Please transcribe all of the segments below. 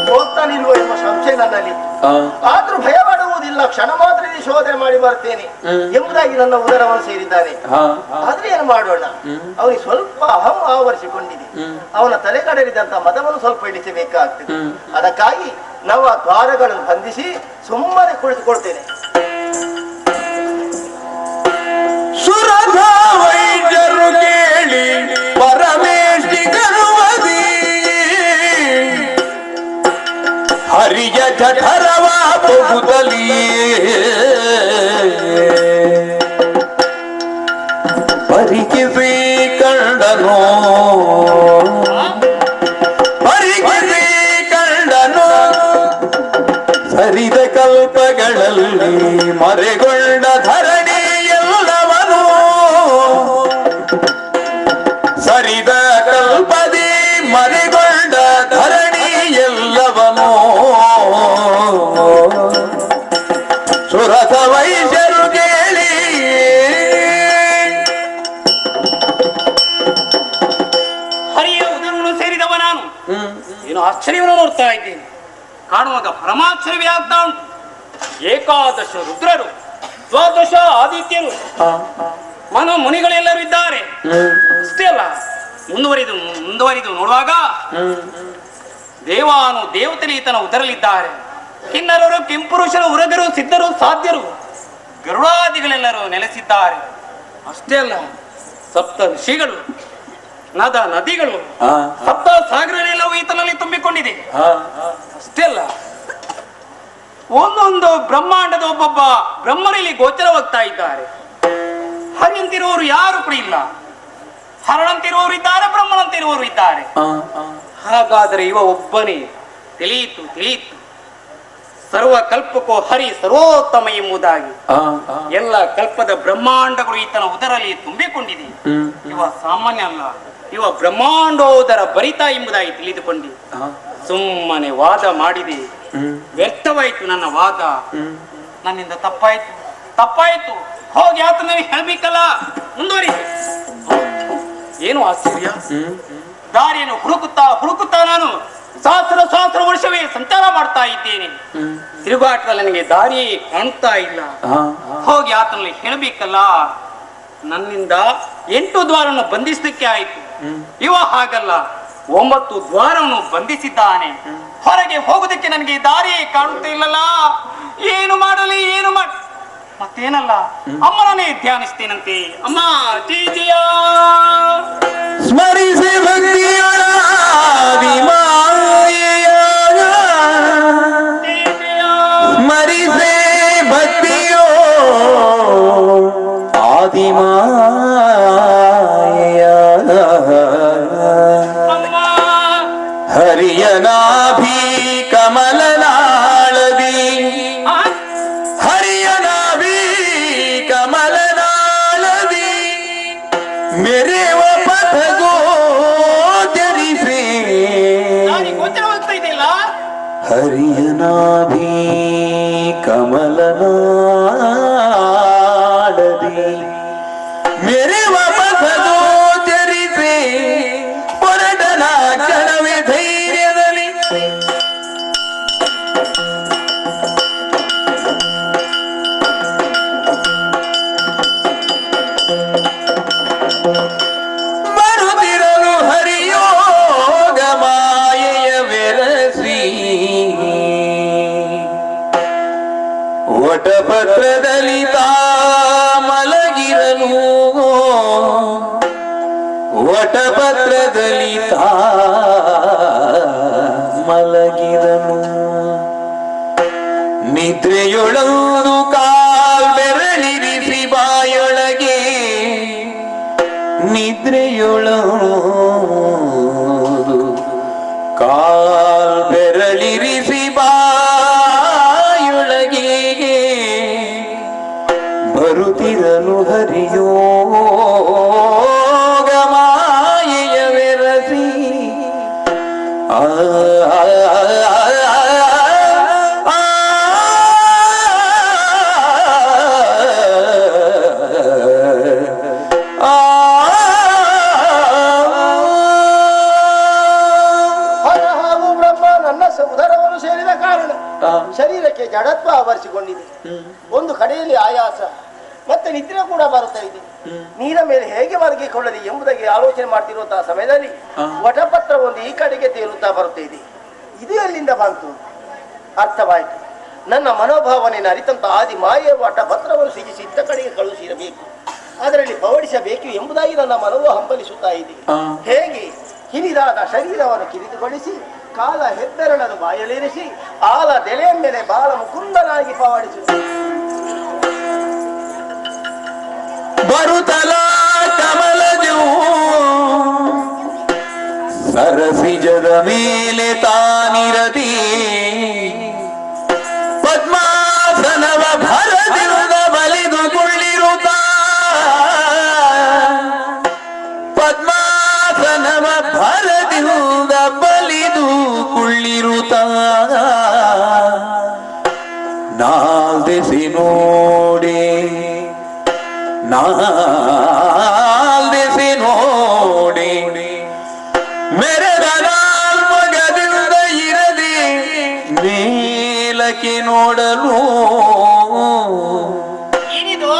ಹೋಗ್ತಾ ನಿಲ್ವೋ ಎಂಬ ಸಂಶಯ ನನ್ನಲ್ಲಿ. ಆದ್ರೂ ಭಯ ಮಾಡುವುದಿಲ್ಲ, ಕ್ಷಣ ಮಾತ್ರ ಶೋಧನೆ ಮಾಡಿ ಬರ್ತೇನೆ ಎಂಬುದಾಗಿ ನನ್ನ ಉದರವನ್ನು ಸೇರಿದ್ದಾನೆ. ಆದ್ರೆ ಏನು ಮಾಡೋಣ, ಅವನಿಗೆ ಸ್ವಲ್ಪ ಅಹಂ ಆವರಿಸಿಕೊಂಡಿದೆ. ಅವನ ತಲೆಗಡಲಿದ್ದಂತ ಮದವನ್ನು ಸ್ವಲ್ಪ ಇಳಿಸಬೇಕಾಗ್ತದೆ. ಅದಕ್ಕಾಗಿ ನಾವು ಆ ದ್ವಾರಗಳನ್ನು ಬಂಧಿಸಿ ಸುಮ್ಮನೆ ಕುಳಿತುಕೊಳ್ತೇನೆ. ವೈದ್ಯರು ಕೇಳಿ ಪರಮೇಶ್ವರಿ ಹರಿಯ ಜಠರವ ಬಹುದಲಿಯೇ ಪರಿಕಿಸಿ ಕಂಡನೋ ಸರಿದ ಕಲ್ಪಗಳಲ್ಲಿ ಮರೆಗೊಂಡ ಧರಣಿ ಎಲ್ಲವನು ಸರಿದ ಕಲ್ಪದಿ ಮರೆಗೊಂಡ ಧರಣಿ ಎಲ್ಲವನು ಸುರಸ ವೈಶ್ಯರು ಕೇಳಿ ಹರಿಯ ಉದರವನ್ನು ಸೇರಿದವ ನಾನು ಏನು ಆಶ್ಚರ್ಯವನ್ನು ನೋಡ್ತಾ ಇದ್ದೇನೆ. ಕಾಣುವಾಗ ಪರಮಾಶ್ಚರ್ಯವೇ ಆಗ್ತಾ ಉಂಟು. ಏಕಾದಶ ರುದ್ರರು, ದ್ವಾದಶ ಆದಿತ್ಯರು, ಮನ ಮುನಿಗಳೆಲ್ಲರೂ ಇದ್ದಾರೆ. ಅಷ್ಟೇ ಅಲ್ಲ, ಮುಂದುವರಿದು ನೋಡುವಾಗ ದೇವಾನು ದೇವತೆಲಿ ಈತನ ಉದರಲಿದ್ದಾರೆ. ಕಿನ್ನರರು, ಕೆಂಪುರುಷರು, ಉರಗರು, ಸಿದ್ಧರು, ಸಾಧ್ಯರು, ಗರುಡಾದಿಗಳೆಲ್ಲರೂ ನೆಲೆಸಿದ್ದಾರೆ. ಅಷ್ಟೇ ಅಲ್ಲ, ಸಪ್ತ ಋಷಿಗಳು, ನದ ನದಿಗಳು, ಸಪ್ತ ಸಾಗರಗಳೆಲ್ಲವೂ ಈತನಲ್ಲಿ ತುಂಬಿಕೊಂಡಿದೆ. ಅಷ್ಟೇ ಅಲ್ಲ, ಒಂದೊಂದು ಬ್ರಹ್ಮಾಂಡದ ಒಬ್ಬೊಬ್ಬ ಬ್ರಹ್ಮನಲ್ಲಿ ಗೋಚರವಾಗ್ತಾ ಇದ್ದಾರೆ. ಹರಿಯಂತಿರುವವರು ಯಾರು ಕೂಡ ಇಲ್ಲ. ಹರಳಂತಿರುವವರು ಇದ್ದಾರೆ, ಬ್ರಹ್ಮನಂತಿರುವವರು ಇದ್ದಾರೆ. ಹಾಗಾದರೆ ಇವ ಒಬ್ಬನೇ ತಿಳಿಯಿತು. ಸರ್ವ ಕಲ್ಪಕ್ಕೂ ಹರಿ ಸರ್ವೋತ್ತಮ ಎಂಬುದಾಗಿ ಎಲ್ಲ ಕಲ್ಪದ ಬ್ರಹ್ಮಾಂಡಗಳು ಈತನ ಉದರಲ್ಲಿ ತುಂಬಿಕೊಂಡಿದೆ. ಇವ ಸಾಮಾನ್ಯ ಅಲ್ಲ, ಇವ ಬ್ರಹ್ಮಾಂಡೋದರ ಭರಿತ ಎಂಬುದಾಗಿ ತಿಳಿದುಕೊಂಡಿ ಸುಮ್ಮನೆ ವಾದ ಮಾಡಿದೆ. ವ್ಯರ್ಥವಾಯಿತು ನನ್ನ ವಾದ. ನನ್ನಿಂದ ತಪ್ಪಾಯ್ತು. ಹೋಗಿ ಆತನ ಹೇಳ್ಬೇಕಲ್ಲ. ಮುಂದುವರಿ. ಏನು ಆಶ್ಚರ್ಯ, ದಾರಿಯನ್ನು ಹುಡುಕುತ್ತಾ ನಾನು ಸಹಸ್ರ ವರ್ಷವೇ ಸಂಚಾರ ಮಾಡ್ತಾ ಇದ್ದೇನೆ. ತಿರುಗಾಟದಲ್ಲಿ ನನಗೆ ದಾರಿ ಕಾಣ್ತಾ ಇಲ್ಲ. ಹೋಗಿ ಆತನಲ್ಲಿ ಹೇಳಬೇಕಲ್ಲ. ನನ್ನಿಂದ 8 ದ್ವಾರವನ್ನು ಬಂಧಿಸಲಿಕ್ಕೆ ಆಯಿತು. ಇವ ಹಾಗಲ್ಲ, 9 ದ್ವಾರವನ್ನು ಬಂಧಿಸಿದ್ದಾನೆ. ಹೊರಗೆ ಹೋಗುದಕ್ಕೆ ನನಗೆ ದಾರಿ ಕಾಣುತ್ತಾ ಇಲ್ಲಲ್ಲ. ಏನು ಮಾಡಲಿ ಮತ್ತೇನಲ್ಲ, ಅಮ್ಮನೇ ಧ್ಯಾನಿಸ್ತೇನಂತೆ. ಅಮ್ಮ ಜೀಜಿಯ ಸ್ಮರಿಸಿ ಭಕ್ತಿಯೊಳ ಸ್ಮರಿಸೆ ಭಕ್ತಿಯೋ ಆದಿಮಾಯ ಹರಿಯನಾಭಿ ಕಮಲನಾಳದಿ ಮೇರೆವ ಪಥಗೋ ಜನಿಸಿ ಗೋಚರವಾಗ್ತಾ ಇದೆಯಲ್ಲ. ಹರಿಯನಾಭಿ ಕಮಲನಾಳದಿ ಮೇರೆವ ಪಥಗೋ ಜನಿಸಿ ಹೊರಟನ ಕ್ಷಣವೇ ಧೈರ್ಯದಲ್ಲಿ ಬರುತ್ತಿರಲು ಹರಿಯೋಗ ಮಾಯೆಯ ಬೆರಸಿ ವಟಪತ್ರದಲ್ಲಿ ಮಲಗಿರಲು ವಟಪತ್ರದಲ್ಲಿ ಮಲಗಿರನು ನಿದ್ರೆಯೊಳದು ಕಾಲ್ಬೆರಳಿರಿಸಿ ಬಾಯೊಳಗೆ ನಿದ್ರೆಯೊಳದು ಕಾಲ್ಬೆರಳಿರಿಸಿ ಬಾಯೊಳಗೆ ಬರುತ್ತಿರಲು ಹರಿಯೋಗ ಮಾಯೆಯ ಬೆರಸಿ ಆವರಿಸಿಕೊಂಡಿದೆ. ಒಂದು ಕಡೆಯಲ್ಲಿ ಆಯಾಸ ಮತ್ತೆ ನಿದ್ರೆ ಕೂಡ ಬರುತ್ತಾ ಇದೆ. ನೀರ ಮೇಲೆ ಹೇಗೆ ಮಲಗಿಕೊಳ್ಳಲಿ ಎಂಬುದಾಗಿ ಆಲೋಚನೆ ಮಾಡ್ತಿರುವಂತಹ ಸಮಯದಲ್ಲಿ ವಟಪತ್ರ ಒಂದು ಈ ಕಡೆಗೆ ತೇಲುತ್ತಾ ಬರುತ್ತಾ ಇದೆ. ಇದು ಎಲ್ಲಿಂದ ಬಂತು ಅರ್ಥವಾಯಿತು. ನನ್ನ ಮನೋಭಾವನೆಯನ್ನು ಅರಿತಂತ ಆದಿ ಮಾಯೆ ವಟಪತ್ರವನ್ನು ಸಿಗಿಸಿ ಇತ್ತ ಕಡೆಗೆ ಕಳುಹಿಸಿರಬೇಕು, ಅದರಲ್ಲಿ ಪವಡಿಸಬೇಕು ಎಂಬುದಾಗಿ ನನ್ನ ಮನವು ಹಂಬಲಿಸುತ್ತಾ ಇದೆ. ಹೇಗೆ ಹಿರಿದಾದ ಶರೀರವನ್ನು ಕಿರಿದುಗೊಳಿಸಿ ಕಾಲ ಹೆಬ್ಬೆರಳನ್ನು ಬಾಯಲಿರಿಸಿ ಆಲ ದೆಲೆಯ ಮೇಲೆ ಬಾಳ ಮುಕುಂದನಾಗಿ ಪವಾಡಿಸುತ್ತಾರೆ. ಬರುತ್ತಲ ಕಮಲಜೂ ಸರಸಿಜದ ಮೇಲೆ ತಾನಿರದಿ ಪದ್ಮಾಸನವ ಭರದಿರುದ ಬಲಿದುಕೊಳ್ಳಿರುತ್ತ ಪದ್ಮಾಸನವ ಭರದಿರುದ ಬಲಿದುಕೊಳ್ಳಿರುತ್ತ ನಾಲ್ದೆಸಿ ನೋಡೆ ನಾಲ್ದೆಸಿ ನೋಡಿ ಮೆರೆದ ನಾಲ್ಮಗದಿಂದ ಇರದೆ ಮೇಲಕ್ಕೆ ನೋಡಲು ಏನಿದು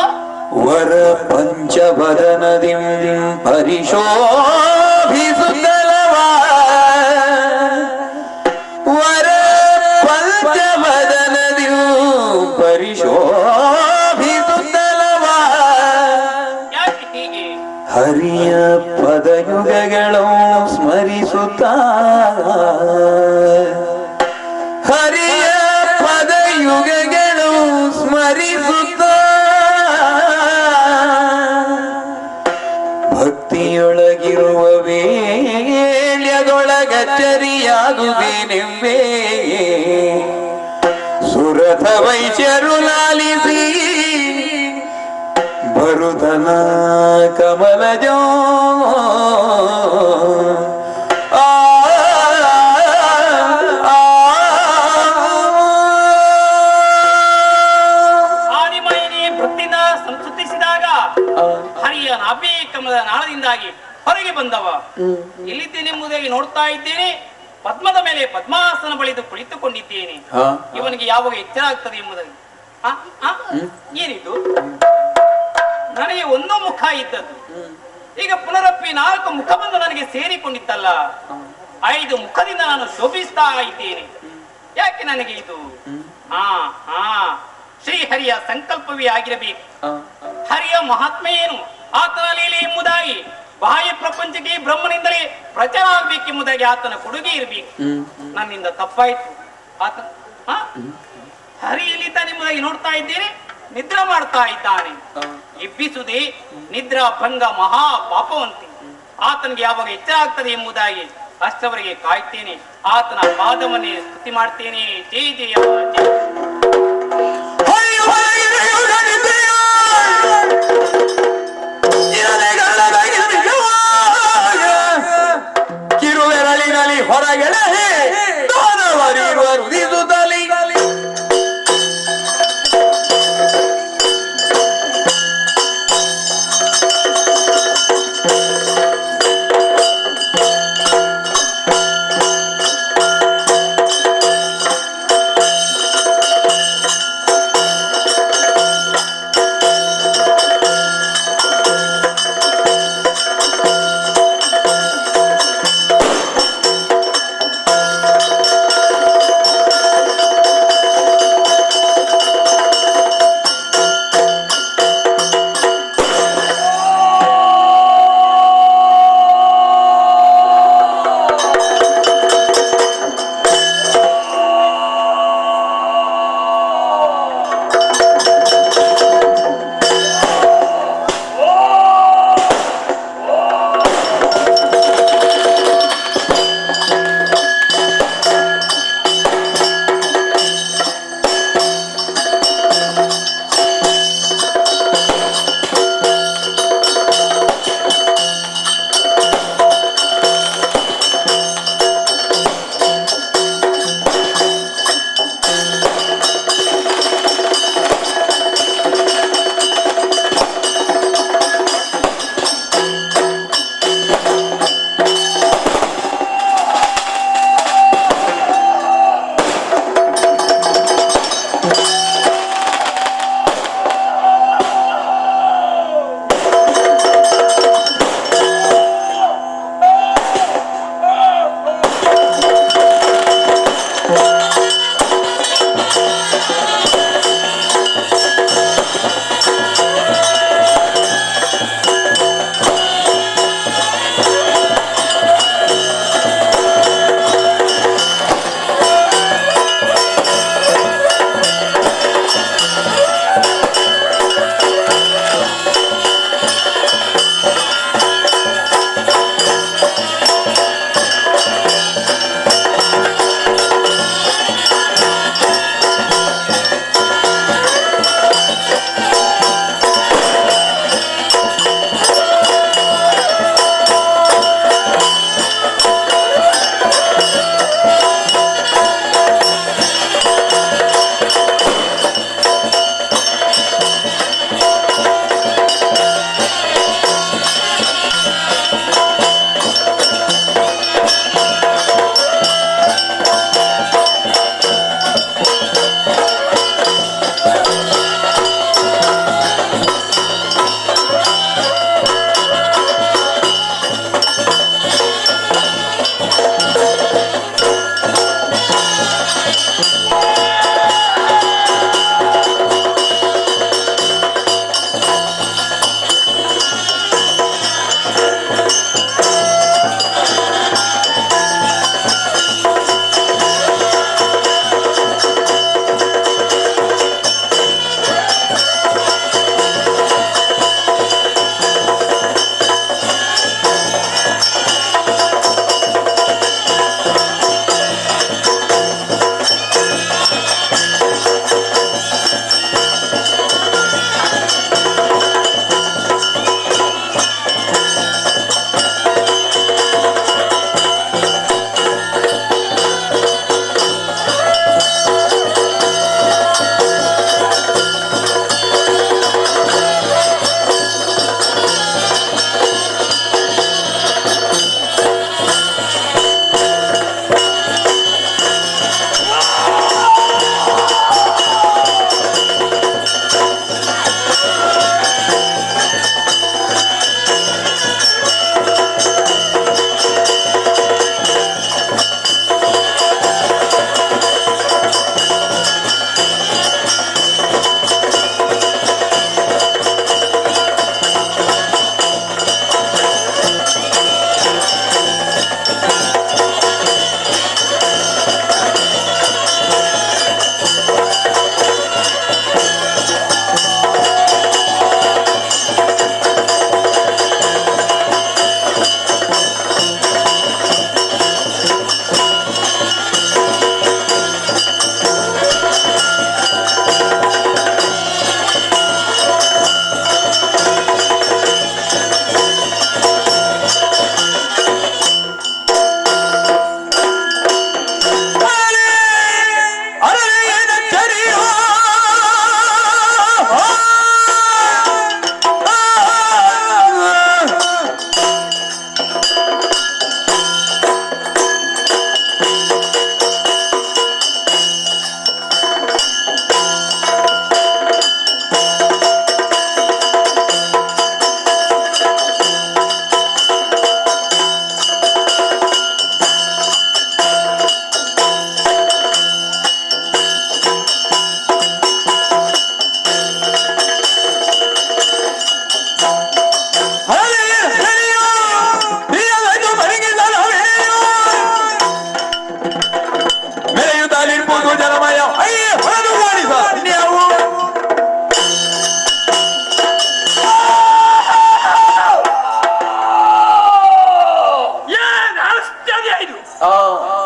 ವರ ಪಂಚವದನದಿ ಪರಿಶೋಭಿಸುತ್ತಲವಾ ವರ ಪಂಚವದನದಿ ಪರಿಶೋಭಿಸುತ್ತಲವಾ ಹರಿಯ ಪದಯುಗಗಳು ಸ್ಮರಿಸುತ್ತ ಹರಿಯ ಪದಯುಗಗಳು ಸ್ಮರಿಸುತ್ತ ಭಕ್ತಿಯೊಳಗಿರುವ ವೇಳ್ಯದೊಳಗಚ್ಚರಿಯಾಗುವುದೇನೆಂಬೇ ಸುರಥ ವೈಶ್ಯರು ಲಾಲಿಸಿ ಬರುತನ ಕಮಲಜೋ ಆದಿಮೈನಿ ಭಕ್ತಿಯಿಂದ ಸಂಸ್ತುತಿಸಿದಾಗ ಹರಿಯ ನಾಭಿ ಕಮಲದ ನಾಳದಿಂದಾಗಿ ಹೊರಗೆ ಬಂದವ. ಎಲ್ಲಿದ್ದೇನೆಂಬುದಾಗಿ ನೋಡ್ತಾ ಇದ್ದೇನೆ. ಪದ್ಮದ ಮೇಲೆ ಪದ್ಮಾಸನ ಬಳಿದು ಕುಳಿತುಕೊಂಡಿದ್ದೇನೆ. ಇವನಿಗೆ ಯಾವಾಗ ಎಚ್ಚರ ಆಗ್ತದೆ ಎಂಬುದಾಗಿ ಏನಿದು ನನಗೆ ಒಂದು ಮುಖ ಇದ್ದದ್ದು, ಈಗ ಪುನರಪ್ಪಿ 4 ಮುಖ ಬಂದು ನನಗೆ ಸೇರಿಕೊಂಡಿತ್ತಲ್ಲ. 5 ಮುಖದಿಂದ ನಾನು ಶೋಭಿಸ್ತಾ ಇದ್ದೇನೆ. ಯಾಕೆ ನನಗೆ ಇದು? ಶ್ರೀಹರಿಯ ಸಂಕಲ್ಪವೇ ಆಗಿರಬೇಕು. ಹರಿಯ ಮಹಾತ್ಮೆ ಏನು, ಆತನ ಲೀಲೆ ಎಂಬುದಾಗಿ ಬಾಹ್ಯ ಪ್ರಪಂಚಕ್ಕೆ ಬ್ರಹ್ಮನಿಂದಲೇ ಪ್ರಚಾರ ಆಗ್ಬೇಕೆಂಬುದಾಗಿ ಆತನ ಕೊಡುಗೆ ಇರಬೇಕು. ನನ್ನಿಂದ ತಪ್ಪಾಯ್ತು. ಆತ ಹರಿ ಎಲ್ಲಿದ್ದಾನೆಂಬುದಾಗಿ ನೋಡ್ತಾ ಇದ್ದೇನೆ. ನಿದ್ರಾ ಮಾಡ್ತಾ ಇದ್ದಾನೆ. ಎಬ್ಬಿಸುವುದೇ ನಿದ್ರಾ ಭಂಗ ಮಹಾ ಪಾಪವಂತಿ. ಆತನಿಗೆ ಯಾವಾಗ ಎಚ್ಚರ ಆಗ್ತದೆ ಎಂಬುದಾಗಿ ಅಷ್ಟವರೆಗೆ ಕಾಯ್ತೇನೆ. ಆತನ ಪಾದವನ್ನೇ ಸ್ತುತಿ ಮಾಡ್ತೇನೆ. ಜಯ ಜಯ ಜಯ. ಕಿರುವೆರಳಿನಲ್ಲಿ ಹೊರಗಡೆ ರುದಿಸುತ್ತಲಿ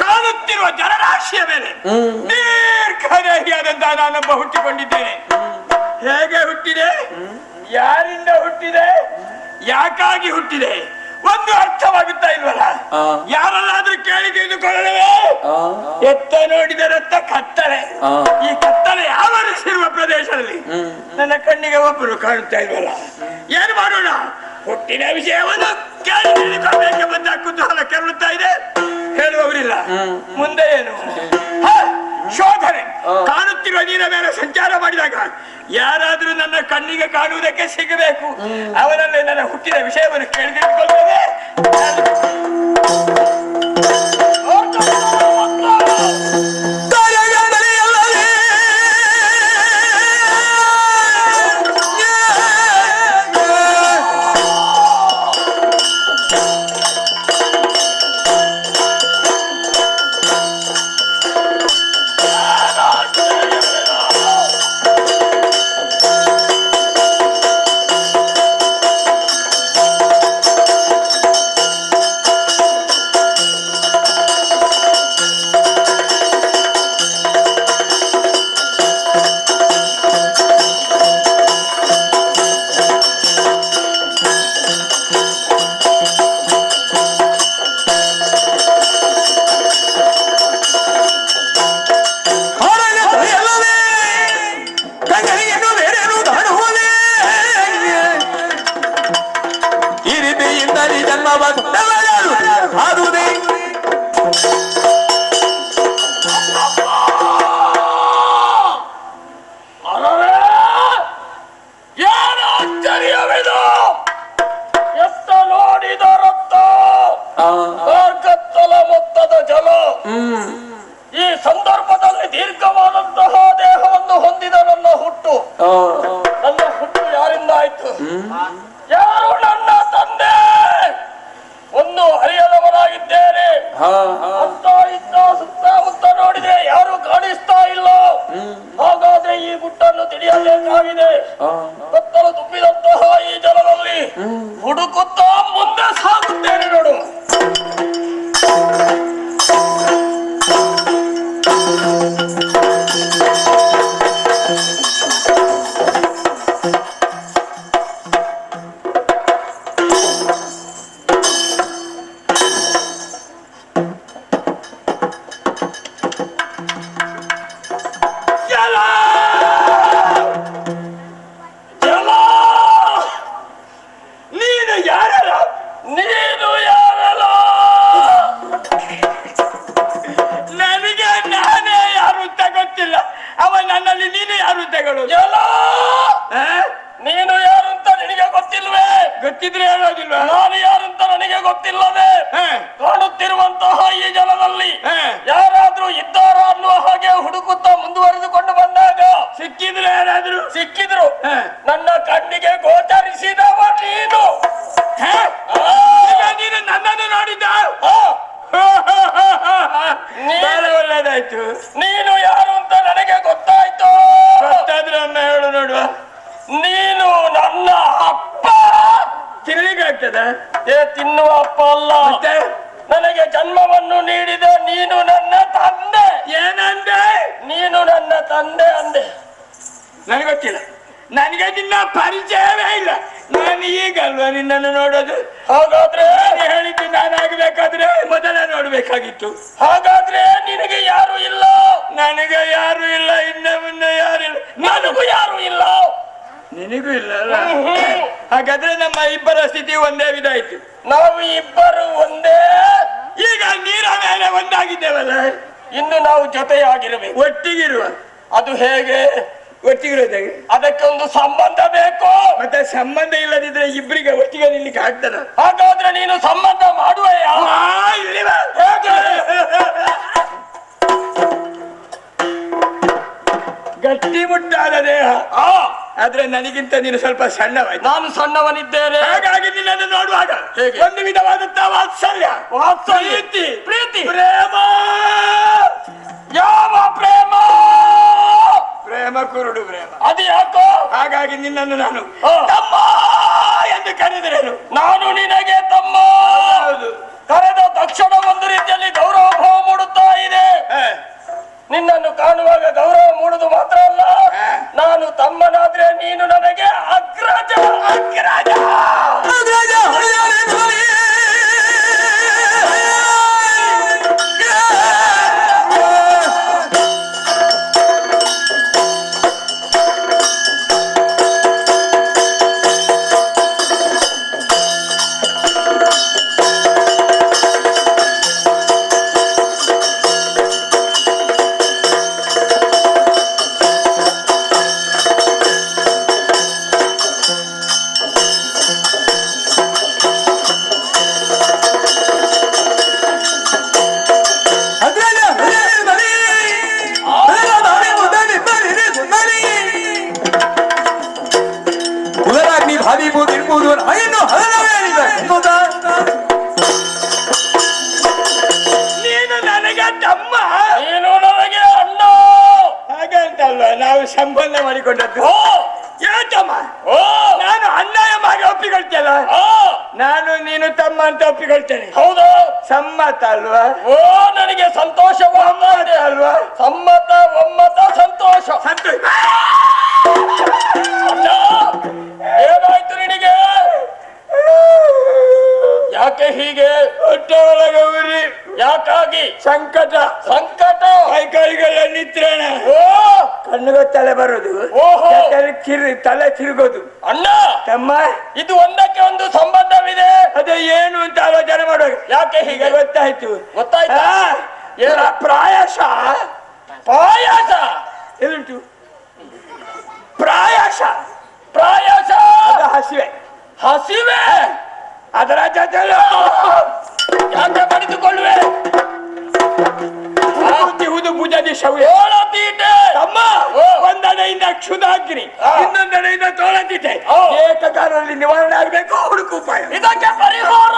ಕಾಣುತ್ತಿರುವ ಜಲರಾಶಿಯ ಮೇಲೆ ದೀರ್ಘದೇಹಿಯಾದಂತಹ ನಾನೊಬ್ಬ ಹುಟ್ಟಿಕೊಂಡಿದ್ದೇನೆ. ಹೇಗೆ ಹುಟ್ಟಿದೆ, ಯಾರಿಂದ ಹುಟ್ಟಿದೆ, ಯಾಕಾಗಿ ಹುಟ್ಟಿದೆ ಒಂದು ಅರ್ಥವಾಗುತ್ತಾ ಇಲ್ವಲ್ಲ. ಯಾರಲ್ಲಾದ್ರೂ ಕೇಳಿ ತಿಳಿದುಕೊಳ್ಳುವೆ. ಎತ್ತ ನೋಡಿದರತ್ತ ಕತ್ತಲೆ. ಈ ಕತ್ತಲೆ ಆವರಿಸಿರುವ ಪ್ರದೇಶದಲ್ಲಿ ನನ್ನ ಕಣ್ಣಿಗೆ ಒಬ್ಬರು ಕಾಣುತ್ತಾ ಇಲ್ವಲ್ಲ. ಏನು ಮಾಡೋಣ? ಹುಟ್ಟಿನ ವಿಷಯವನ್ನು ಕೇಳಿ ತಿಳಿದುಕೊಳ್ಳಬೇಕೆಂಬ ಕುತೂಹಲ ಕೆರಳುತ್ತಾ ಇದೆ. ಹೇಳುವವರಿಲ್ಲ. ಮುಂದೆ ಏನು? ಶೋಧನೆ. ಕಾಣುತ್ತಿರುವ ನೀರ ಮೇಲೆ ಸಂಚಾರ ಮಾಡಿದಾಗ ಯಾರಾದ್ರೂ ನನ್ನ ಕಣ್ಣಿಗೆ ಕಾಣುವುದಕ್ಕೆ ಸಿಗಬೇಕು. ಅವನಲ್ಲೇ ನನ್ನ ಹುಟ್ಟಿದ ವಿಷಯವನ್ನು ಕೇಳಿ ತಿಳಿದುಕೊಳ್ಳುತ್ತೇನೆ. ಈ ಸಂದರ್ಭದಲ್ಲಿ ದೀರ್ಘವಾದಂತಹ ದೇಹವನ್ನು ಹೊಂದಿದ ನನ್ನ ಹುಟ್ಟು ಯಾರಿಂದ ಆಯ್ತು? ಯಾರು? ನನ್ನ ತಂದೆ. ಒಂದು ಹರಿಯದವರಾಗಿದ್ದೇನೆ. ಅತ್ತ ಇತ್ತ ಸುತ್ತಮುತ್ತ ನೋಡಿದ್ರೆ ಯಾರು ಕಾಣಿಸ್ತಾ ಇಲ್ಲ. ಹಾಗಾದ್ರೆ ಈ ಗುಟ್ಟನ್ನು ತಿಳಿಯಬೇಕಾಗಿದೆ. ಕತ್ತಲು ತುಂಬಿದಂತಹ ಈ ಜಲದಲ್ಲಿ ಹುಡುಕುತ್ತಾ ಮುಂದೆ ಸಾಗುತ್ತೇನೆ. ನೋಡು, ನೀನು ಯಾರು ಅಂತ ನಿನಗೆ ಗೊತ್ತಿಲ್ವೇ? ಗೊತ್ತಿದ್ರೆ ಹೇಳೋದಿಲ್ವ? ನಾನು ಯಾರಂತ ನನಗೆ ಗೊತ್ತಿಲ್ಲವೇ? ಕಾಣುತ್ತಿರುವಂತಹ ಈ ಜಲದಲ್ಲಿ ಯಾರಾದ್ರೂ ಇದ್ದಾರ ಅನ್ನುವ ಹಾಗೆ ಹುಡುಕುತ್ತಾ ಮುಂದುವರೆದುಕೊಂಡು ಬಂದಾಗ ಸಿಕ್ಕಿದ್ರು. ಯಾರಾದ್ರೂ ಸಿಕ್ಕಿದ್ರು. ನನ್ನ ಕಣ್ಣಿಗೆ ಗೋಚರಿಸಿದವ ನೀನು. ನೀನು ನನ್ನನ್ನು ನೋಡಿದ್ದ? ಒಳ್ಳೇದಾಯ್ತು. ನೀನು ಯಾರು ಅಂತ ನನಗೆ ಗೊತ್ತಾಯ್ತು. ಗೊತ್ತಾದ್ರೆ ಅನ್ನ ಹೇಳು ನೋಡುವ. ನೀನು ನನ್ನ ಅಪ್ಪ. ತಿನ್ನಲಿಕ್ಕಾಗ್ತದ? ತಿನ್ನುವ ಅಪ್ಪ ಅಲ್ಲ. ನನಗೆ ಜನ್ಮವನ್ನು ನೀಡಿದ ನೀನು ನನ್ನ ತಂದೆ. ಏನಂದೆ? ನೀನು ನನ್ನ ತಂದೆ ಅಂದೆ. ನನಗೆ ಗೊತ್ತಿಲ್ಲ. ನನಗೆ ನಿನ್ನ ಪರಿಚಯವೇ ಇಲ್ಲ. ನಾನು ಈಗಲ್ವಾ ನಿನ್ನನ್ನು ನೋಡೋದು? ಹಾಗಾದ್ರೆ ಹೇಳಿದ್ದು ನಾನಾಗಬೇಕಾದ್ರೆ ಮೊದಲ ನೋಡ್ಬೇಕಾಗಿತ್ತು. ಹಾಗಾದ್ರೆ ನಿನಗೆ ಯಾರು ಇಲ್ಲ? ನನಗೆ ಯಾರು ಇಲ್ಲ. ಇನ್ನ ಮುಂದೆ ಯಾರಿಲ್ಲ. ನನಗೂ ಯಾರು ಇಲ್ಲ. ನಿನಗೂ ಇಲ್ಲ. ಹಾಗಾದ್ರೆ ನಮ್ಮ ಇಬ್ಬರ ಸ್ಥಿತಿ ಒಂದೇ ವಿಧ ಆಯ್ತು. ನಾವು ಇಬ್ಬರು ಒಂದೇ. ಈಗ ನೀರ ಮೇಲೆ ಒಂದಾಗಿದ್ದೇವಲ್ಲ, ಇನ್ನು ನಾವು ಜೊತೆಯಾಗಿರಬೇಕು, ಒಟ್ಟಿಗಿರುವ. ಅದು ಹೇಗೆ ಒಟ್ಟಿಗಿರೋದಾಗೆ? ಅದಕ್ಕೆ ಒಂದು ಸಂಬಂಧ ಬೇಕು. ಮತ್ತೆ ಸಂಬಂಧ ಇಲ್ಲದಿದ್ರೆ ಇಬ್ಬರಿಗೆ ಒಟ್ಟಿಗೆ ನಿಲ್ಲಿಕ್ಕೆ ಆಗ್ತದ? ಹಾಗಾದ್ರೆ ನೀನು ಸಂಬಂಧ ಮಾಡುವೆಯಾ? ಗಟ್ಟಿಮುಟ್ಟಾದ ದೇಹ, ಆದ್ರೆ ನನಗಿಂತ ನೀನು ಸ್ವಲ್ಪ ಸಣ್ಣವಾಯ್ತು. ನಾನು ಸಣ್ಣವನಿದ್ದೇನೆ. ಹಾಗಾಗಿ ನಿನ್ನನ್ನು ನೋಡುವಾಗ ಒಂದು ವಿಧವಾದಂತಹ ವಾತ್ಸಲ್ಯ, ಪ್ರೀತಿ, ಪ್ರೀತಿ, ಪ್ರೇಮ. ಯಾವ ಪ್ರೇಮ? ಪ್ರೇಮ ಕುರುಡು ಪ್ರೇಮ. ಅದು ಯಾಕೋ? ಹಾಗಾಗಿ ನಿನ್ನನ್ನು ನಾನು ತಮ್ಮ ಎಂದು ಕರೆದರೇನು? ನಾನು ನಿನಗೆ ತಮ್ಮ ಕರೆದ ತಕ್ಷಣ ಒಂದು ರೀತಿಯಲ್ಲಿ ಗೌರವ ಮಾಡಿಕೊಂಡದ್ದು. ಯಾಕಮ್ಮ ನಾನು ಅಣ್ಣ ಎಂಬಾಗೆ ಒಪ್ಪಿಕೊಳ್ತಿಯಲ್ಲ, ನಾನು ನೀನು ತಮ್ಮ ಅಂತ ಒಪ್ಪಿಕೊಳ್ತೇನೆ. ಹೌದು, ಸಮ್ಮತ ಅಲ್ವಾ? ಓ, ನನಗೆ ಸಂತೋಷ ಅಲ್ವಾ? ಸಮ್ಮತ, ಒಮ್ಮತ, ಸಂತೋಷ. ಅಣ್ಣ, ಏನಾಯ್ತು ನಿನಗೆ? ಯಾಕೆ ಹೀಗೆ? ಹೊಟ್ಟೆ ಒಳಗೆ ಉರಿ. ಯಾಕಾಗಿ? ಸಂಕಟ. ಸಂಕಟ, ಕೈಗಳ ನಿತ್ರಣ. ಓ, ಕಣ್ಣಿಗೆ ತಲೆ ಬರೋದು. ಓಹೋ, ತಲೆ ತಿರುಗೋದು. ಅಣ್ಣ ತಮ್ಮ, ಇದು ಒಂದಕ್ಕೆ ಒಂದು ಸಂಬಂಧವಿದೆ. ಅದೇ ಏನು ಅಂತ ಆಲೋಚನೆ ಮಾಡುವಾಗ ಯಾಕೆ ಹೀಗೆ ಗೊತ್ತಾಯ್ತು. ಗೊತ್ತಾಯ್ತಾ? ಏನ ಪ್ರಾಯಶ? ಪಾಯಸ ಎದುಂಟು. ಪ್ರಾಯಶ, ಪ್ರಾಯಶ ಹಸಿವೆ. ಹಸಿವೆ ಅದರ ಜೊತೆ ಯಾಕೆ ಪಡೆದುಕೊಳ್ಳುವೆ? ಭುಜದಿ ಶೌತೀಟೆ ತಮ್ಮ. ಒಂದೆಡೆಯಿಂದ ಕ್ಷುದಾಗ್ನಿ, ಇನ್ನೊಂದೆಡೆಯಿಂದ ತೋಳತೀಟೆ. ಏಕಕಾಲದಲ್ಲಿ ನಿವಾರಣೆ ಆಗಬೇಕು. ಹುಡುಕು ಉಪಾಯ. ಇದಕ್ಕೆ ಪರಿಹಾರ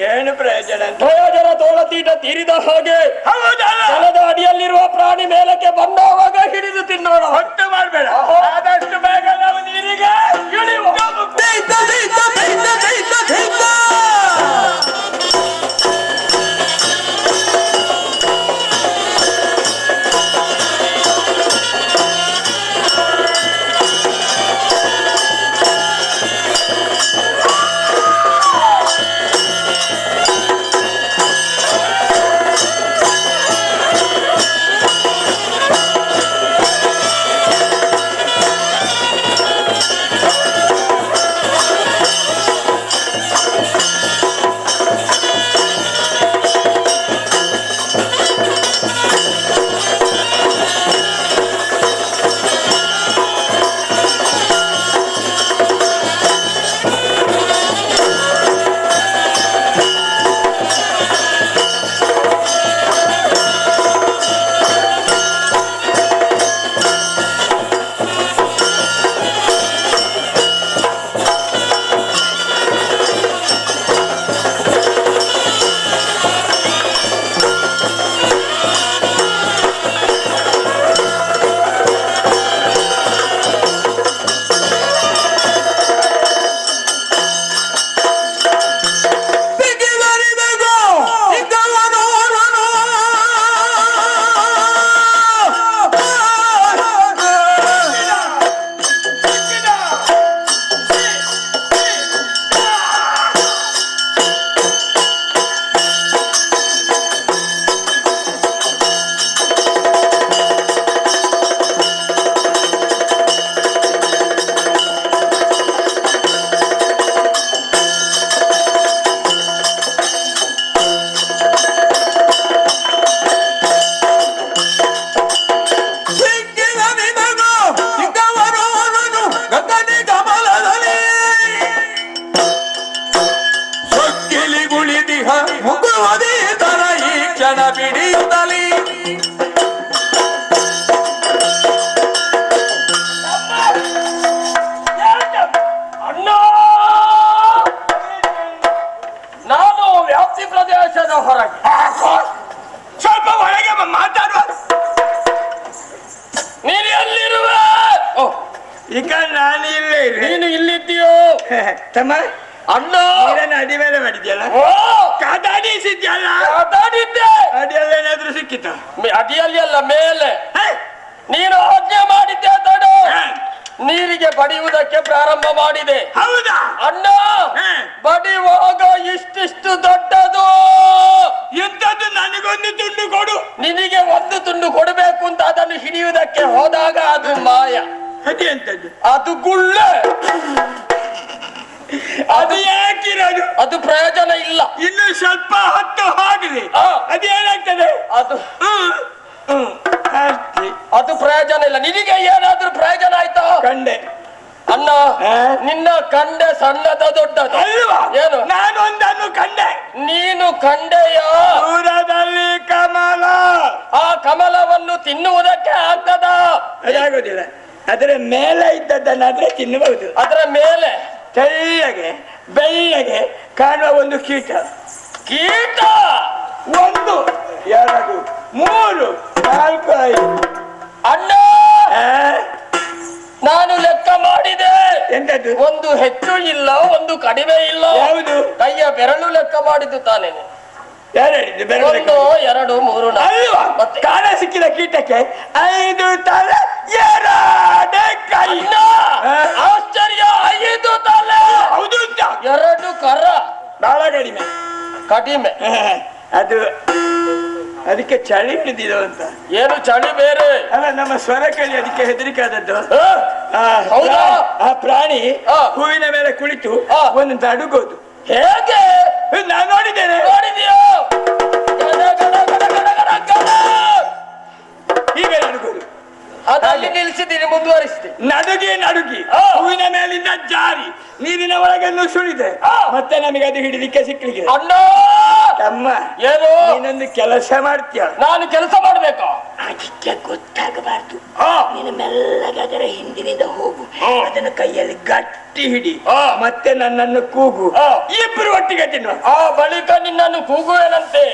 ಏನು ಪ್ರಯೋಜನ? ಪ್ರಯೋಜನ ತೋಳತೀಟ ತೀರಿದ ಹಾಗೆ ಜಲದ ಅಡಿಯಲ್ಲಿರುವ ಪ್ರಾಣಿ ಮೇಲಕ್ಕೆ ಬಂದವಾಗ ಹಿಡಿದು ತಿನ್ನೋಣ. ಹೊಟ್ಟು ಮಾಡಬೇಡ, ಆದಷ್ಟು ಬೇಗ ನಾವು ನೀರಿಗೆ ಇಳಿಯುವ. ಬಿಡಿಯುತ್ತಲಿ ಹೊರಗೆ ಸ್ವಲ್ಪ ಒಳಗೆ ಮಾತಾಡುವ. ನೀನು ಎಲ್ಲಿರುವ? ಈಗ ನಾನು ಇಲ್ಲೇ ನೀನು ಇಲ್ಲಿದ್ದೀಯೋ ತಮ್ಮ? ಅಣ್ಣ ಅಡಿ ಮೇಲೆ ಮಾಡಿದ್ಯಲ್ಲ, ಕಾದಾಡಿಸಿದ್ಯಲ್ಲ? ಕಾದಾಡಿದ್ದೆ. ಅಡಿಯಲ್ಲಿ ಏನಾದ್ರೂ ಸಿಕ್ಕಿತ? ಅಡಿಯಲ್ಲಿ ಅಲ್ಲ, ಮೇಲೆ. ನೀನು ಆಜ್ಞೆ ಮಾಡಿದ್ದೆ ತಡು, ನೀರಿಗೆ ಬಡಿಯುವುದಕ್ಕೆ ಪ್ರಾರಂಭ ಮಾಡಿದೆ. ಹೌದಾ ಅಣ್ಣ? ಬಡಿಯುವಾಗ ಇಷ್ಟಿಷ್ಟು ದೊಡ್ಡದು. ಎಂತದ್ದು? ನನಗೊಂದು ತುಂಡು ಕೊಡು. ನಿನಗೆ ಒಂದು ತುಂಡು ಕೊಡಬೇಕು ಅಂತ ಅದನ್ನು ಹಿಡಿಯುವುದಕ್ಕೆ ಹೋದಾಗ ಅದು ಮಾಯ. ಅದೇಂತದ್ದು? ಅದು ಗುಳ್ಳೆ. ಅದು ಯಾಕಿರೋದು? ಅದು ಪ್ರಯೋಜನ ಇಲ್ಲ. ಇನ್ನು ಸ್ವಲ್ಪ ಹೊತ್ತು ಹೋಗಲಿ, ಅದೇನಾಗ್ತದೆ? ಅದು ಪ್ರಯೋಜನ ಇಲ್ಲ. ನಿನಗೆ ಏನಾದ್ರೂ ಪ್ರಯೋಜನ ಆಯ್ತಾ? ಕಂಡೆ ಅಣ್ಣ, ನಿನ್ನ ಕಂಡೆ ಸಣ್ಣದ ದೊಡ್ಡದು ಅಲ್ವಾ? ಏನು? ನಾನೊಂದನ್ನು ಕಂಡೆ. ನೀನು ಕಂಡೆಯ? ದೂರದಲ್ಲಿ ಕಮಲ. ಆ ಕಮಲವನ್ನು ತಿನ್ನುವುದಕ್ಕೆ ಆಗ್ತದ? ಅದಾಗೋದಿಲ್ಲ. ಅದರ ಮೇಲೆ ಇದ್ದದ್ದನ್ನಾದ್ರೆ ತಿನ್ನಬಹುದು. ಅದರ ಮೇಲೆ ತೆಳ್ಳಗೆ ಬೆಳ್ಳಗೆ ಕಾಣುವ ಒಂದು ಕೀಟ. ಕೀಟ? 1 2 3 4 5. ಅಣ್ಣ, ನಾನು ಲೆಕ್ಕ ಮಾಡಿದೆ. ಎಂತದ್ದು? ಒಂದು ಹೆಚ್ಚು ಇಲ್ಲ, ಒಂದು ಕಡಿಮೆ ಇಲ್ಲ. ಯಾವುದು? ಕೈಯ ಬೆರಳು ಲೆಕ್ಕ ಮಾಡಿದ್ದು ತಾನೇ. 1 2 3 4 ಮತ್ತೆ ಕಾಣ ಸಿಕ್ಕಿದ ಕೀಟಕ್ಕೆ 5 ತಲೆ 2 ಕೈ. ಆಶ್ಚರ್ಯ, 5 ತಲೆ. ಹೌದು, 2 ಕರ. ಬಹಳ ಕಡಿಮೆ. ಕಡಿಮೆ ಅದು. ಅದಕ್ಕೆ ಚಳಿ ಹಿಡಿದಿದೆ ಅಂತ. ಏನು ಚಳಿ ಬೇರೆ? ಅಲ್ಲ, ನಮ್ಮ ಸ್ವರ ಕೇಳಿ ಅದಕ್ಕೆ ಹೆದರಿಕೆ ಆದದ್ದು. ಹೌದಾ? ಆ ಪ್ರಾಣಿ ಹೂವಿನ ಮೇಲೆ ಕುಳಿತು ಒಂದು ನಡುಗೋದು. ಹೇಗೆ? ನಾನು ನೋಡಿದ್ದೇನೆ. ನೋಡಿದ್ಯೋ? ಈಗ ನಡುಗೋದು. ಅದಲ್ಲಿ ನಿಲ್ಸಿದ್ದೀನಿ, ಮುಂದುವರಿಸಿದೆ. ನಡುಗಿ ಹೂವಿನ ಮೇಲಿಂದ ಜಾರಿ ನೀರಿನ ಒಳಗೆ ನುಸುಳಿದೆ. ಮತ್ತೆ ನಮಗೆ ಅದು ಹಿಡಿಲಿಕ್ಕೆ ಸಿಕ್ಲಿಕ್ಕೆ. ಅಣ್ಣ, ಅಮ್ಮ, ಏನು ನೀನೊಂದು ಕೆಲಸ ಮಾಡ್ತೀಯ? ನಾನು ಕೆಲಸ ಮಾಡ್ಬೇಕು? ಅದಕ್ಕೆ ಗೊತ್ತಾಗಬಾರ್ದು. ನೀನು ಮೆಲ್ಲಗೆ ಅದರ ಹಿಂದಿನಿಂದ ಹೋಗು, ಅದನ್ನು ಕೈಯಲ್ಲಿ ಗಟ್ಟಿ ಹಿಡಿ, ಮತ್ತೆ ನನ್ನನ್ನು ಕೂಗು. ಇಬ್ಬರು ಒಟ್ಟಿಗೆ ತಿನ್ನು. ಆ ಬಳಿಕ ನಿನ್ನನ್ನು ಕೂಗುವೇನಂತೆ.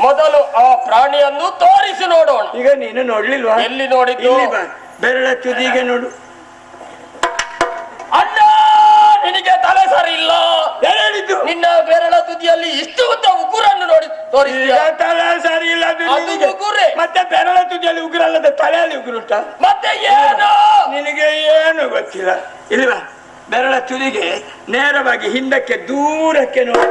ಮೊದಲು ಆ ಪ್ರಾಣಿಯನ್ನು ತೋರಿಸಿ ನೋಡೋಣ. ಈಗ ನೀನು ನೋಡ್ಲಿಲ್ವಾ? ಎಲ್ಲಿ ನೋಡಿದ್ದು? ಬೆರಳ ತುದಿಗೆ ನೋಡು. ಅಣ್ಣ, ನಿನಗೆ ತಲೆ ಸರಿ ಇಲ್ಲ. ಹೇಳಿದ್ದು ನಿನ್ನ ಬೆರಳ ತುದಿಯಲ್ಲಿ ಇಷ್ಟು ಉದ್ದ ಉಗುರನ್ನು ನೋಡಿ ತೋರಿಸಿದ. ತಲೆ ಸರಿ ಇಲ್ಲ. ಉಗುರೆ. ಮತ್ತೆ ಬೆರಳ ತುದಿಯಲ್ಲಿ ಉಗುರಲ್ಲದ ತಲೆಯಲ್ಲಿ ಉಗುರುಂಟ. ಮತ್ತೆ ಏನು? ನಿನಗೆ ಏನು ಗೊತ್ತಿಲ್ಲ ಇಲ್ವಾ? ಬೆರಳ ತುದಿಗೆ ನೇರವಾಗಿ ಹಿಂದಕ್ಕೆ ದೂರಕ್ಕೆ ನೋಡಿ.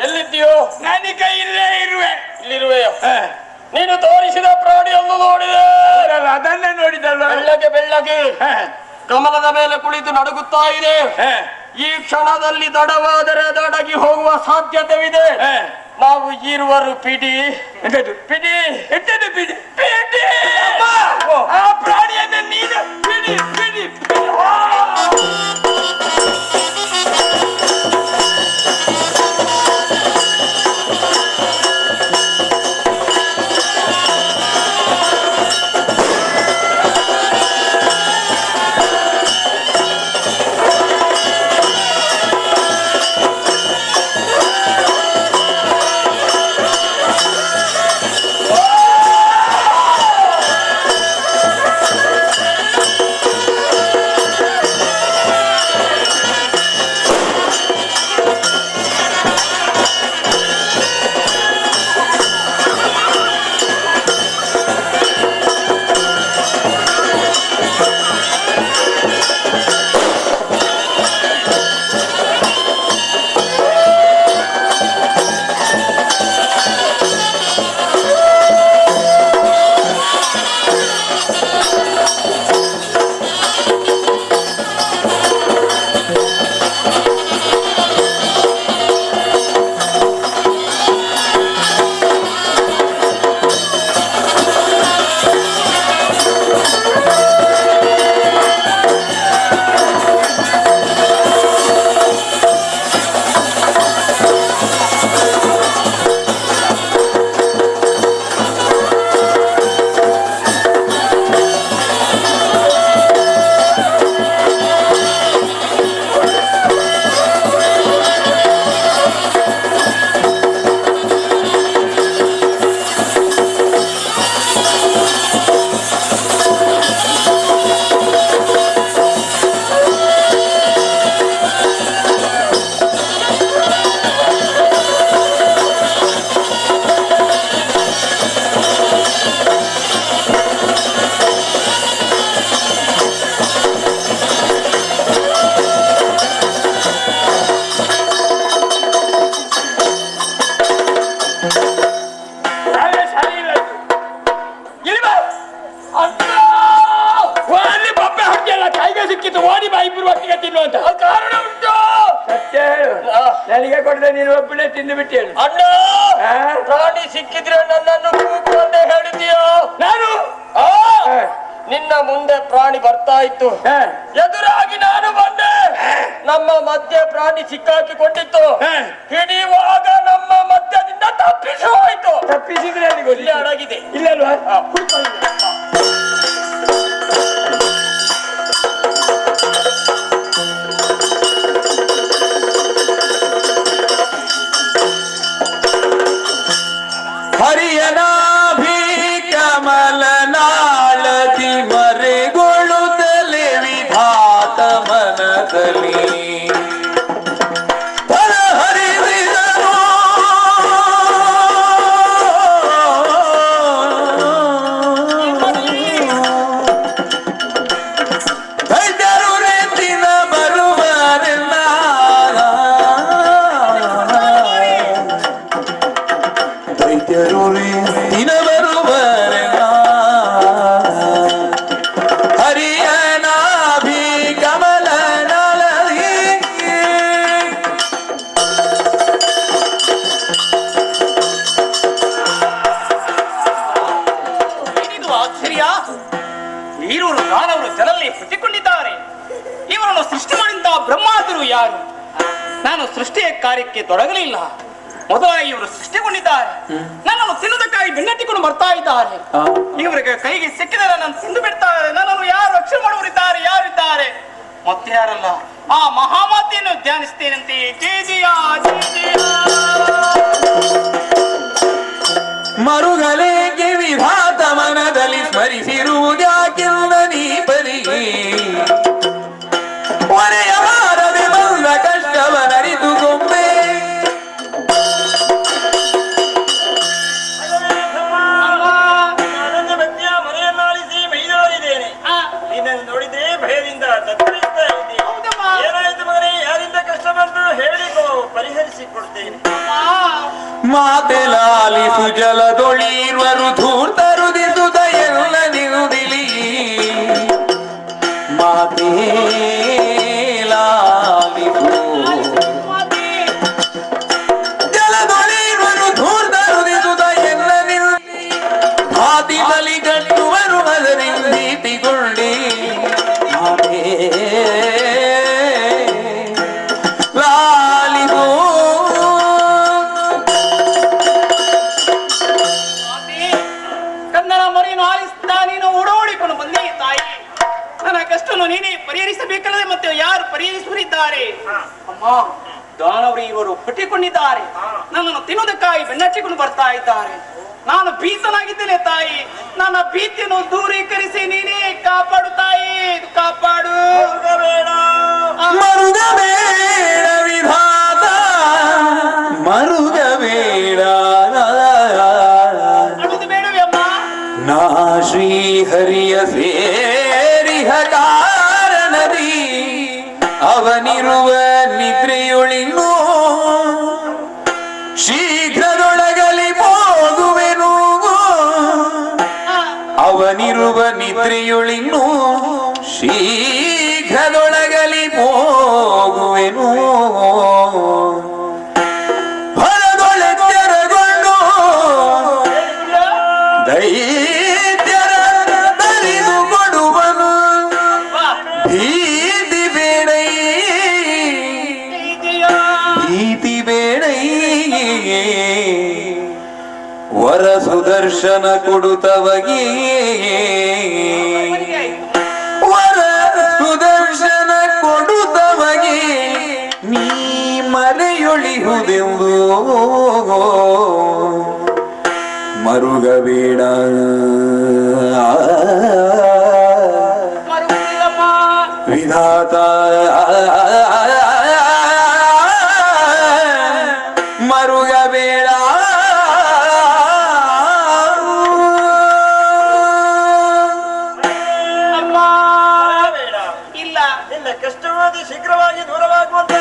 ಎಲ್ಲಿದ್ದೀಯೋ? ನಾನೀಗ ಇಲ್ಲೇ ಇರುವೆ. ಇಲ್ಲಿರುವೆಯೋ? ನೀನು ತೋರಿಸಿದ ಪ್ರಾಣಿಯನ್ನು ನೋಡಿದೆ. ಅದನ್ನೇ ನೋಡಿದಲ್ಲ. ಬೆಳ್ಳಗೆ ಕಮಲದ ಮೇಲೆ ಕುಳಿತು ನಡುಗುತ್ತಾ ಇದೆ. ಈ ಕ್ಷಣದಲ್ಲಿ ದಡವಾದರೆ ದಡಗಿ ಹೋಗುವ ಸಾಧ್ಯತೆವಿದೆ. ನಾವು ಇರುವರು ಪಿಡಿ. ಪಿಡಿ ಎಂತದ್ದು? ಪಿಡಿ ಪಿಡಿ. ಆ ಪ್ರಾಣಿಯನ್ನು ನೀನು ಪಿಡಿ ಪಿಡಿ. ಯಾರಿಗೆ ಕೊಡದೆ ನೀನು ಒಬ್ಬನೇ ತಿಂದು ಬಿಟ್ಟೇನು ಅಣ್ಣ ಪ್ರಾಣಿ ಸಿಕ್ಕಿದ್ರೆ ನನ್ನನ್ನು ಕೂಗು ಅಂತ ಹೇಳಿದೀಯೋ ನಾನು ನಿನ್ನ ಮುಂದೆ ಪ್ರಾಣಿ ಬರ್ತಾ ಇತ್ತು ಎದುರಾಗಿ ನಾನು ಬಂದೆ ನಮ್ಮ ಮಧ್ಯೆ ಪ್ರಾಣಿ ಸಿಕ್ಕಾಕಿಕೊಂಡಿತ್ತು ಹಿಡಿಯುವಾಗ ನಮ್ಮ ಮಧ್ಯದಿಂದ ತಪ್ಪಿಸಿ ಹೋಯ್ತು ತಪ್ಪಿಸಿದ್ರೆ ಅಲ್ಲಿಗೆ ಇಲ್ಲಿ ಅಡಗಿದೆ ಇಲ್ಲಲ್ವಾ ಹರಿಯನಾಭಿ ಕಮಲ ನಾಳದಿ ಮರೆಗೊಳ್ಳುತ್ತಲೇ ವಿಧಾತ ಮನದಲ್ಲಿ ಫಲ ಹರಿಸಿದನು ವೈದ್ಯರು ರೆತ್ತಿನ ಬರುವರೆಲ್ಲ ವೈದ್ಯರು ದಿನ ಬರುವರೆಲ್ಲ ಹರಿಯನಾಭಿ ಕಮಲ ನಳದಿ ಏನಿದು ಆಶ್ಚರ್ಯ? ಈರೂರು ದಾನವರು ಜನರಲ್ಲಿ ಹುಟ್ಟಿಕೊಂಡಿದ್ದಾರೆ. ಇವರನ್ನು ಸೃಷ್ಟಿ ಮಾಡಿದಂತಹ ಬ್ರಹ್ಮಾದರು ಯಾರು? ನಾನು ಸೃಷ್ಟಿಯ ಕಾರ್ಯಕ್ಕೆ ತೊಡಗಲಿಲ್ಲ. ಮೊದಲಾಗಿ ಇವರು ಸೃಷ್ಟಿಗೊಂಡಿದ್ದಾರೆ. ನನ್ನನ್ನು ತಿನ್ನುವುದಕ್ಕಾಗಿ ಬೆನ್ನಟ್ಟಿಕೊಂಡು ಬರ್ತಾ ಇದ್ದಾರೆ. ಇವರಿಗೆ ಕೈಗೆ ಸಿಕ್ಕಿದರೆ ನನ್ನನ್ನು ತಿಂದು ಬಿಡ್ತಾರೆ. ನನ್ನನ್ನು ಯಾರು ರಕ್ಷಣೆ ಮಾಡುವರಿದ್ದಾರೆ? ಯಾರಿದ್ದಾರೆ? ಮತ್ತೆ ಯಾರಲ್ಲ, ಆ ಮಹಾಮಾತೆಯನ್ನು ಧ್ಯಾನಿಸ್ತೇನಂತೆ. ಜಯ ಜಯ ಜಯ ಜಯ. ಮರುಗಲೇಗೆ ವಿಧಾತ ಮನದಲ್ಲಿ ಸ್ಮರಿಸಿರುವುದ್ಯಾಕೆಲ್ಲ ನೀ ಬರಿ ಹೊರೆಯಬಾರದೆ ಬಂದ ಕಷ್ಟವನರಿದುಕೊಂಬೆ ಅನನ್ಯ ಭಕ್ತಿಯ ಮನೆಯನ್ನಾಳಿಸಿ ಮೈದಾರಿದ್ದೇನೆ ನಿನ್ನನ್ನು ನೋಡಿದ್ರೆ ಭಯದಿಂದ ತತ್ತರಿಸ್ತಾ ಇದ್ದೀನಿ. ಏನಾಯ್ತು ಮಗನೇ? ಯಾರಿಂದ ಕಷ್ಟ ಬಂದು ಹೇಳಿಕೋ, ಪರಿಹರಿಸಿಕೊಡ್ತೇನೆ. ಮಾತೆಲಾಲಿಸು ಜಲದೊಳಿರುವರು ಧೂರ್ತರುದಿಸುತ್ತ ಎಲ್ಲ ನಿರುದಿಲಿ ಮಾತೇಲಾಲಿಸು ಜಲದೊಳಿರುವರು ಧೂರ್ತರುದಿಸುತ್ತ ಎಲ್ಲ ನಿರುದಿಲಿ ಹಾದಿನಲ್ಲಿ ಕಟ್ಟುವರು ಅದರಿಂದೀತಿಗೊಂಡಿ ಮಾತೇ ಲಾಲಿಸು ಕನ್ನಡ ಮರಿಯನ್ನು ಆಲಿಸ್ತಾ ನೀನು ಓಡೋಡಿಕೊಂಡು ಬಂದಿ ತಾಯಿ. ನನ್ನ ಕಷ್ಟವನ್ನು ನೀನೇ ಪರಿಹರಿಸಬೇಕಲ್ಲದೆ ಮತ್ತೆ ಯಾರು ಪರಿಹರಿಸುವರಿದ್ದಾರೆ? ಅಮ್ಮ, ದಾನವರು ಇವರು ಹುಟ್ಟಿಕೊಂಡಿದ್ದಾರೆ. ನನ್ನನ್ನು ತಿನ್ನುವುದಕ್ಕಾಗಿ ಬೆನ್ನಚ್ಚಿಕೊಂಡು ಬರ್ತಾ ಇದ್ದಾರೆ. ನಾನು ಭೀತನಾಗಿದ್ದೇನೆ ತಾಯಿ. ನನ್ನ ಭೀತಿಯನ್ನು ದೂರೀಕರಿಸಿ ನೀನೇ ಕಾಪಾಡು ತಾಯಿ, ಕಾಪಾಡು. ಮರುಗಬೇಡ ವಿಧಾತ ಮರುಗಬೇಡ ಅಳುವುದು ಬೇಡವೇ ಅಮ್ಮ? ನಾ ಶ್ರೀಹರಿಯ ಸೇರಿಹ ಕಾರಣದಿ ಅವನಿರುವ ನಿದ್ರೆಯೊಳಿನ್ನು ಶೀಘ್ರದೊಳಗಲಿ ಹೋಗುವೆನು ಅವನಿರುವ ನಿದ್ರೆಯೊಳಿನ್ನು ಶೀಘ್ರದೊಳಗಲಿ ಹೋಗುವೆನು ಹೊರದೊಳೆಚ್ಚರಗೊಂಡು ದೈತ್ಯರ ತರಿದು ಕೊಡುವನು ಭೀತಿ ಬೇಡೈ ಭೀತಿ ಬೇಡೈ ವರ ಸುದರ್ಶನ ಕೊಡುತ್ತವಗೆ ವರ ಸುದರ್ಶನ ಕೊಡುತ್ತವಗೆ ನೀ ಮರೆಯೊಳಿಹುದೆಂದು ಮರುಗಬೇಡ ಮರುಗುವುದಿಲ್ಲಮ್ಮ. ವಿಧಾತ ಮರುಗಬೇಡ ಅಮ್ಮ, ಇಲ್ಲ, ನಿನ್ನ ಕಷ್ಟವಾದಿ ಶೀಘ್ರವಾಗಿ ದೂರವಾಗುವಂತ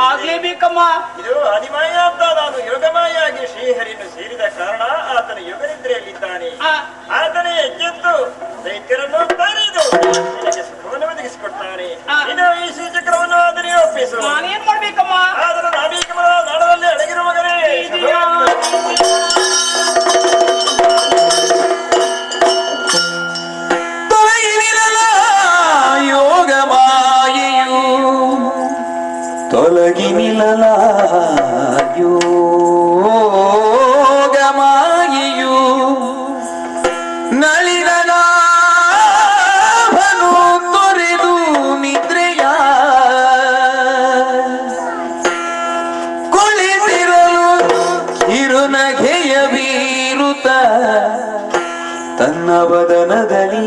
ಆಗ್ಲೇಬೇಕಮ್ಮ. ಇದು ಅಧಿಮಾಯ ಅಂತ ನಾನು ಯೋಗಮಾಯಾಗಿ ಶ್ರೀಹರಿಯನ್ನು ಸೇರಿದ ಕಾರಣ ಆತನ ಯೋಗನಿದ್ರೆಯಲ್ಲಿದ್ದಾನೆ. ಆತನೇ ಎಚ್ಚೆತ್ತು ದೈತ್ಯರನ್ನು ತರಿದು ನಿನಗೆ ಸುಖವನ್ನು ಒದಗಿಸಿಕೊಡ್ತಾನೆ. ಇನ್ನು ಈ ಶ್ರೀಚಕ್ರವನ್ನು ಅದನ್ನೇ ಒಪ್ಪಿಸು. ನಾನೇನ್ ಮಾಡ್ಬೇಕಮ್ಮ? ಅದನ್ನು ನಾವೀಕಮಲ ತೊಲಗಿ ನಿಲ್ಲಲಾಯೋಗಮಾಗಿಯೂ ನಳಿನ ಲಾಭನು ತೊರೆದು ನಿದ್ರೆಯ ಕುಳಿತಿರಲು ಕಿರುನಗೆಯ ಬೀರುತ್ತ ತನ್ನ ವದನದಲ್ಲಿ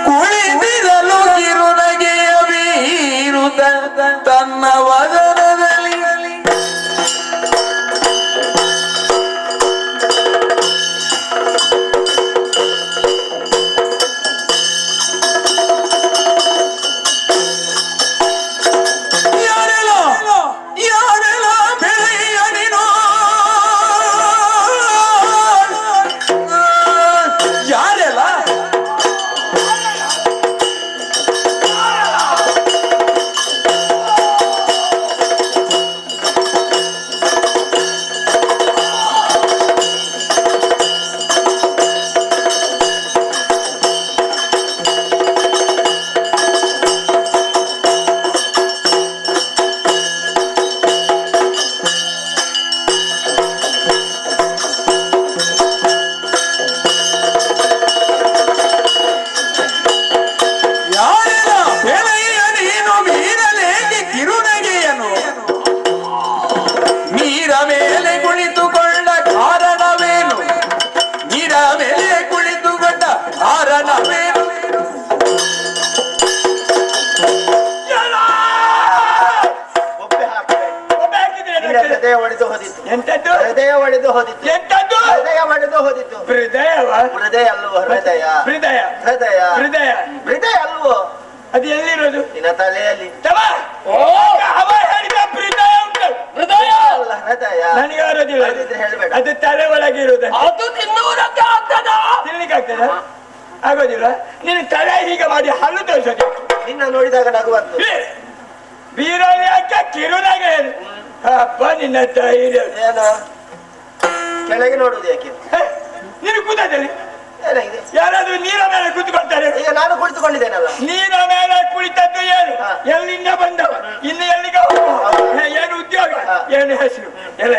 ಕುಳಿತಿರಲು ಕಿರುನಗೆಯ ಬೀರುತ್ತ ತನ್ನ ವದನದಲ್ಲಿ ಮೇಲೆ ಕುಳಿತುಕೊಂಡ ಕಾರಣವೇನು? ನೀರ ಮೇಲೆ ಕುಳಿತುಕೊಂಡ ಕಾರಣವೇನು? ಒಬ್ಬೆ ಹೃದಯ ಒಡೆದು ಹೋದಿತ್ತು. ಎಂತದ್ದು? ಹೃದಯ ಒಡೆದು ಹೋದಿತ್ತು. ಎಂತದ್ದು? ಹೃದಯ ಒಡೆದು ಹೋದಿತ್ತು. ಹೃದಯವ? ಹೃದಯ ಅಲ್ವೋ? ಹೃದಯ ಹೃದಯ ಹೃದಯ ಹೃದಯ ಹೃದಯ ಅಲ್ವೋ? ಅದು ಎಲ್ಲಿರೋದು? ನಿನ್ನ ತಲೆಯಲ್ಲಿ. ಅವ ಹೇಳಿದ ಹೃದಯ ಉಂಟು. ಹೃದಯ ಅಲ್ಲ, ಹೃದಯ ನನಗೆ ಬರೋದಿಲ್ಲ. ಹೇಳ್ಬೇಡ. ಅದು ತಲೆ ಒಳಗೆ ಇರುವುದು. ಅದು ತಿನ್ನುವುದಕ್ಕೆ ಆಗ್ತದ? ತಿನ್ಲಿಕ್ಕೆ ಆಗ್ತದ? ಆಗೋದಿಲ್ಲ. ನೀನು ತಲೆ ಹೀಗೆ ಮಾಡಿ ಹಲ್ಲು ತೋರಿಸೋದು. ನಿನ್ನ ನೋಡಿದಾಗ ನಗುವಂತು. ಬೀರಲ್ಲಿ ಹಾಕ ಕಿರುನಾಗೆ ಅಪ್ಪ ನಿನ್ನ ತಾಯಿ ಏನು ಕೆಳಗೆ ನೋಡುವುದು ಯಾಕೆ? ನೀನು ಕೂತದಲ್ಲಿ ಏನಾಗಿದೆ? ಯಾರಾದ್ರೂ ನೀರ ಮೇಲೆ ಕೂತ್ಕೊಳ್ತಾರೆ? ಈಗ ನಾನು ಕುಳಿತುಕೊಂಡಿದ್ದೇನಲ್ಲ. ನೀರ ಮೇಲೆ ಕುಳಿತದ್ದು ಏನು? ಎಲ್ಲಿಂದ ಬಂದವ? ಇನ್ನು ಎಲ್ಲಿಗೆ ಹೋಗುವ? ಏನು ಉದ್ಯೋಗ? ಏನು ಹೆಸರು? ಎಲ್ಲ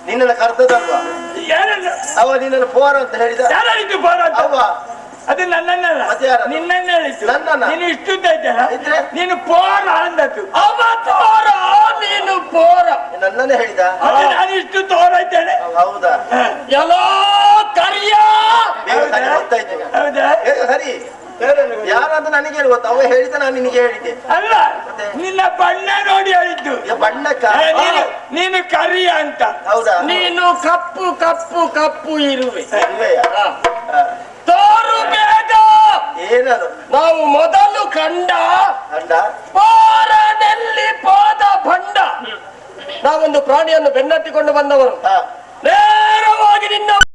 ನಿನ್ನ ಕರ್ತದಲ್ವಾ? ಅವ ನಿನ್ನನ್ನು ಪೋರ ಅಂತ ಹೇಳಿದ. ಯಾರಿದ್ದು ಬೋರ ಅಂತ? ಅವ್ವ ಅದು ನನ್ನನ್ನಲ್ಲ, ಮತ್ತೆ ಯಾರದು? ನಿನ್ನನ್ನ ಹೇಳಿದ್ದು. ನನ್ನನ್ನ? ನೀನು ಇಷ್ಟುದ್ದ ಇದ್ದಲ್ಲ, ಇದ್ರೆ? ನೀನು ಪೋರ ಅಂದದ್ದು. ಅವ ತೋರ, ನೀನು ಪೋರ. ನನ್ನನ್ನೇ ಹೇಳಿದ. ಅದೇ ನಾನು ಇಷ್ಟು ತೋರ ಇದ್ದೇನೆ. ಹೌದಾ? ಎಲ್ಲೋ ಕರಿಯ. ಸರಿ ಗೊತ್ತಾಯ್ತು ಈಗ. ಹೌದಾ? ಸರಿ ಯಾರಂತ ನನಗೆ ಗೊತ್ತ. ಅವ ಹೇಳಿದ ನಾನು ನಿನಗೆ ಹೇಳಿದ್ದೆ. ಅಲ್ಲ, ನಿನ್ನ ಬಣ್ಣ ನೋಡಿ ಹೇಳಿದ್ದು. ಬಣ್ಣಕ್ಕ ನೀನು ಕರಿಯ ಅಂತ. ಹೌದಾ? ನೀನು ಕಪ್ಪು ಕಪ್ಪು ಕಪ್ಪು ಇರುವೆ. ಇಲ್ವೆಯಾ? ತೋರು ಬೇಗ. ಏನದು? ನಾವು ಮೊದಲು ಕಂಡ ಅಂಡ ಪಾರನೆಲ್ಲಿ ಪಾದ ಭಂಡ. ನಾವೊಂದು ಪ್ರಾಣಿಯನ್ನು ಬೆನ್ನಟ್ಟಿಕೊಂಡು ಬಂದವರು.